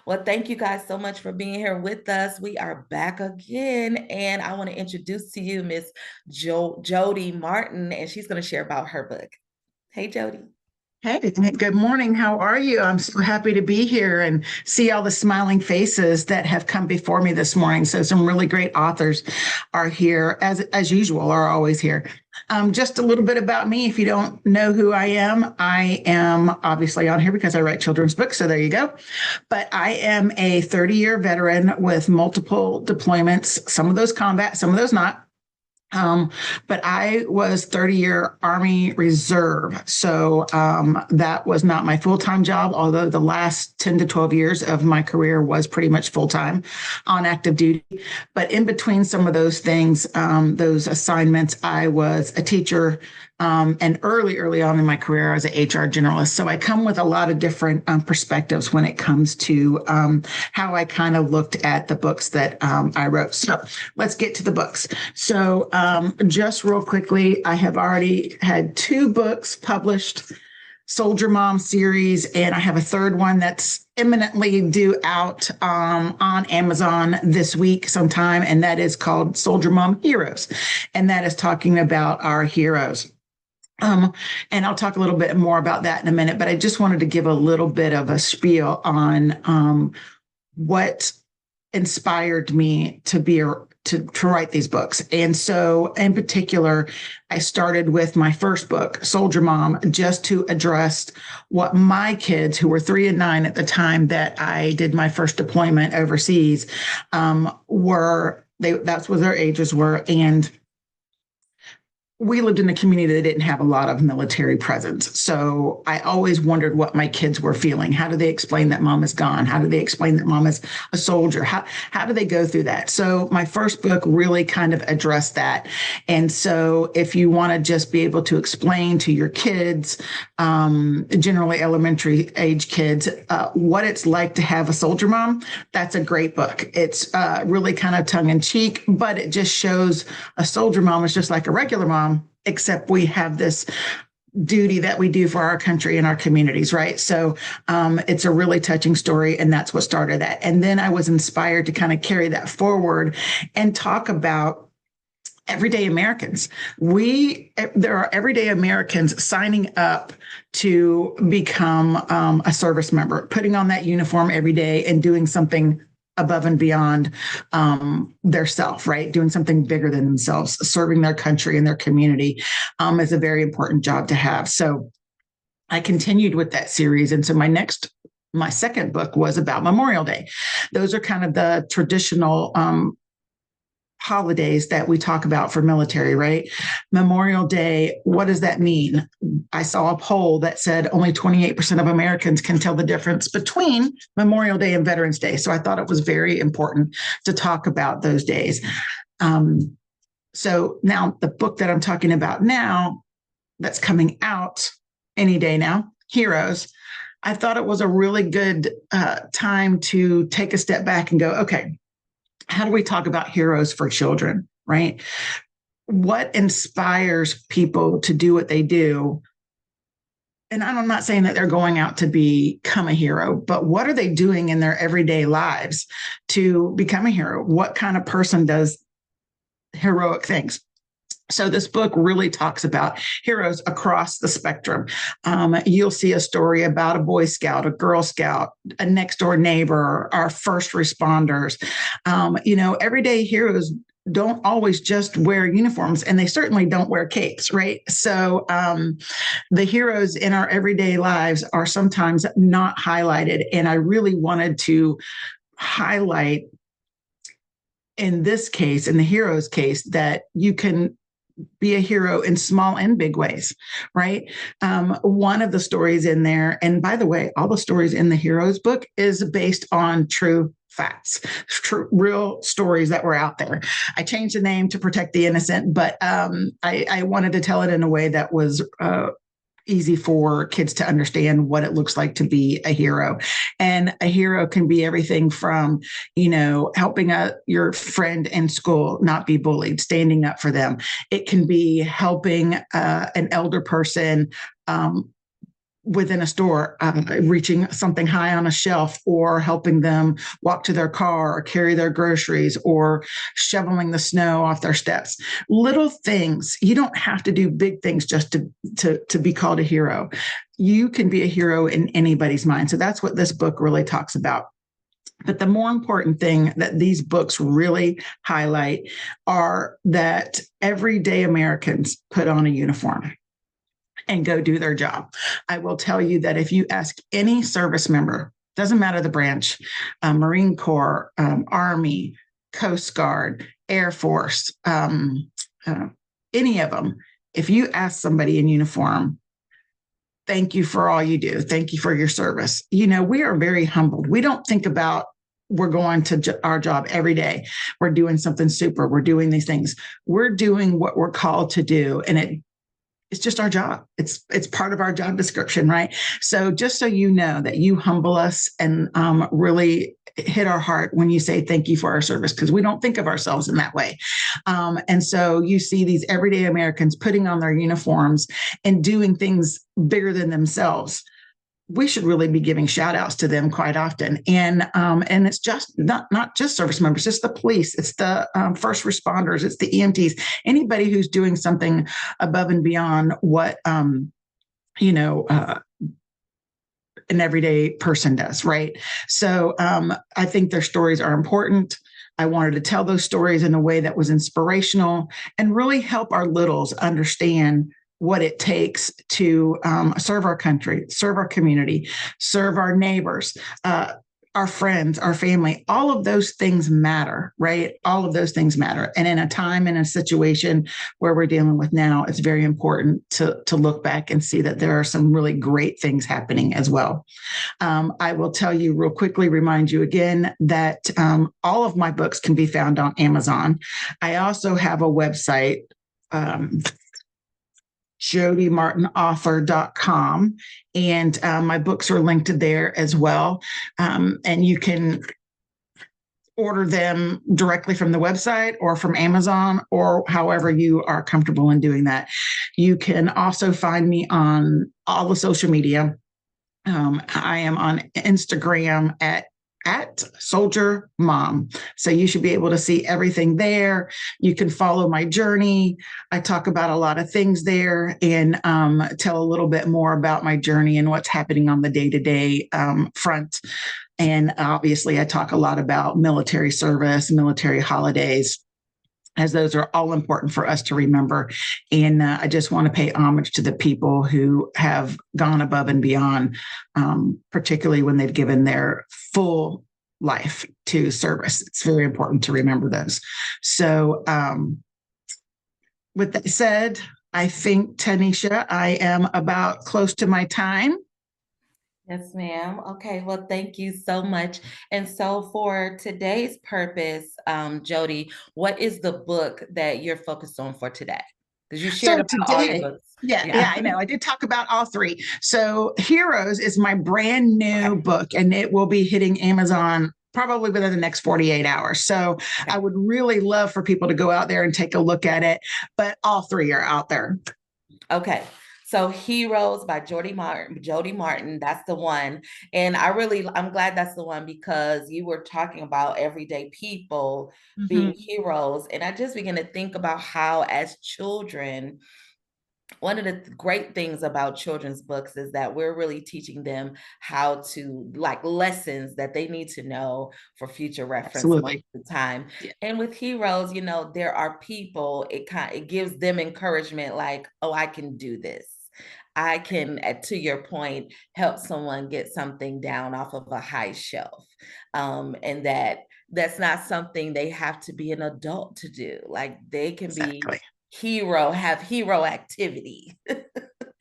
Well, thank you guys so much for being here with us. We are back again, and I want to introduce to you Miss Jodi Martin, and she's going to share about her book. Hey, Jodi. Hey, good morning. How are you? I'm so happy to be here and see all the smiling faces that have come before me this morning. So some really great authors are here, as usual, are always here. Just a little bit about me. If you don't know who I am obviously on here because I write children's books. So there you go. But I am a 30-year veteran with multiple deployments, some of those combat, some of those not. But I was 30-year Army Reserve. So that was not my full-time job, although the last 10 to 12 years of my career was pretty much full-time on active duty. But in between some of those things, those assignments, I was a teacher. And early on in my career, I was an HR generalist. So I come with a lot of different perspectives when it comes to how I kind of looked at the books that I wrote. So let's get to the books. So just real quickly, I have already had 2 books published, Soldier Mom series, and I have a third one that's imminently due out on Amazon this week sometime, and that is called Soldier Mom Heroes, and that is talking about our heroes. And I'll talk a little bit more about that in a minute, but I just wanted to give a little bit of a spiel on what inspired me to write these books. And so in particular, I started with my first book, Soldier Mom, just to address what my kids, who were 3 and 9 at the time that I did my first deployment overseas, that's what their ages were. And we lived in a community that didn't have a lot of military presence. So I always wondered what my kids were feeling. How do they explain that mom is gone? How do they explain that mom is a soldier? How do they go through that? So my first book really kind of addressed that. And so if you want to just be able to explain to your kids, generally elementary age kids, what it's like to have a soldier mom, that's a great book. It's really kind of tongue in cheek, but it just shows a soldier mom is just like a regular mom, except we have this duty that we do for our country and our communities, right? So it's a really touching story, and that's what started that. And then I was inspired to kind of carry that forward and talk about everyday Americans. There are everyday Americans signing up to become a service member, putting on that uniform every day and doing something above and beyond their self, right? Doing something bigger than themselves, serving their country and their community is a very important job to have. So I continued with that series. And so my second book was about Memorial Day. Those are kind of the traditional holidays that we talk about for military, right? Memorial Day, what does that mean? I saw a poll that said only 28% of Americans can tell the difference between Memorial Day and Veterans Day. So I thought it was very important to talk about those days. So now the book that I'm talking about now, that's coming out any day now, Heroes, I thought it was a really good time to take a step back and go, okay, how do we talk about heroes for children, right? What inspires people to do what they do? And I'm not saying that they're going out to become a hero, but what are they doing in their everyday lives to become a hero? What kind of person does heroic things? So this book really talks about heroes across the spectrum. You'll see a story about a Boy Scout, a Girl Scout, a next door neighbor, our first responders. Everyday heroes don't always just wear uniforms, and they certainly don't wear capes, right? So the heroes in our everyday lives are sometimes not highlighted. And I really wanted to highlight in this case, in the hero's case, that you can be a hero in small and big ways, right? One of the stories in there, and by the way, all the stories in the Heroes book is based on true facts, real stories that were out there. I changed the name to protect the innocent, but I wanted to tell it in a way that was easy for kids to understand what it looks like to be a hero. And a hero can be everything from, helping your friend in school not be bullied, standing up for them. It can be helping an elder person within a store, reaching something high on a shelf, or helping them walk to their car or carry their groceries, or shoveling the snow off their steps. Little things. You don't have to do big things just to be called a hero. You can be a hero in anybody's mind. So that's what this book really talks about. But the more important thing that these books really highlight are that everyday Americans put on a uniform and go do their job. I will tell you that if you ask any service member, doesn't matter the branch, Marine Corps, Army, Coast Guard, Air Force, any of them, if you ask somebody in uniform, thank you for all you do, thank you for your service, we are very humbled. We don't think about we're going to our job every day. We're doing something super. We're doing these things. We're doing what we're called to do. And it's just our job. It's part of our job description, right? So just so you know that you humble us and really hit our heart when you say thank you for our service, because we don't think of ourselves in that way. And so you see these everyday Americans putting on their uniforms and doing things bigger than themselves. We should really be giving shout outs to them quite often. And it's just not just service members, it's the police, it's the first responders, it's the EMTs, anybody who's doing something above and beyond what, an everyday person does. Right. So I think their stories are important. I wanted to tell those stories in a way that was inspirational and really help our littles understand what it takes to serve our country, serve our community, serve our neighbors, our friends, our family. All of those things matter, right? All of those things matter. And in a time, in a situation where we're dealing with now, it's very important to look back and see that there are some really great things happening as well. I will tell you real quickly, remind you again that all of my books can be found on Amazon. I also have a website, jodimartinauthor.com. And my books are linked there as well. And you can order them directly from the website or from Amazon, or however you are comfortable in doing that. You can also find me on all the social media. I am on Instagram at Soldier Mom. So you should be able to see everything there. You can follow my journey. I talk about a lot of things there and tell a little bit more about my journey and what's happening on the day-to-day front. And obviously, I talk a lot about military service, military holidays, as those are all important for us to remember. And I just want to pay homage to the people who have gone above and beyond, particularly when they've given their full life to service. It's very important to remember those. So with that said, I think, Tanisha, I am about close to my time. Yes, ma'am. Okay, well, thank you so much. And so for today's purpose, Jodi, what is the book that you're focused on for today? Because you shared So about all your today, books. yeah, Yeah. I know. I did talk about all three. So Heroes is my brand new Okay. book, and it will be hitting Amazon probably within the next 48 hours. So I Okay. would really love for people to go out there and take a look at it, but all three are out there. Okay. So Heroes by Jodi Martin, that's the one. And I'm glad that's the one because you were talking about everyday people being Mhm. heroes. And I just began to think about how as children, one of the great things about children's books is that we're really teaching them how to like lessons that they need to know for future reference most Absolutely. of the time. Yeah, And with heroes, there are people, it gives them encouragement like, oh, I can do this. I can, to your point, help someone get something down off of a high shelf. And that's not something they have to be an adult to do. Like they can be exactly. have hero activity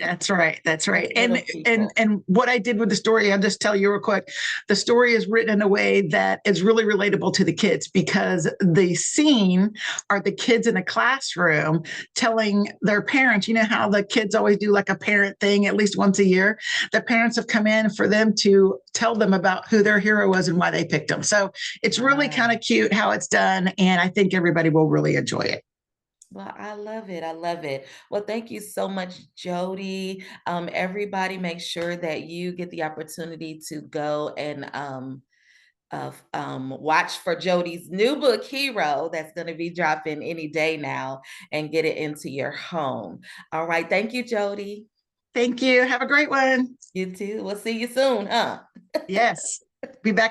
That's right. That's with right. little And what I did with the story, I'll just tell you real quick. The story is written in a way that is really relatable to the kids, because the scene are the kids in a classroom telling their parents, you know how the kids always do like a parent thing at least once a year. The parents have come in for them to tell them about who their hero was and why they picked them. So it's really kind Wow. of cute how it's done. And I think everybody will really enjoy it. Well, I love it. I love it. Well, thank you so much, Jodi. Everybody, make sure that you get the opportunity to go and watch for Jodi's new book, Hero, that's going to be dropping any day now, and get it into your home. All right. Thank you, Jodi. Thank you. Have a great one. You too. We'll see you soon, huh? Yes. Be back.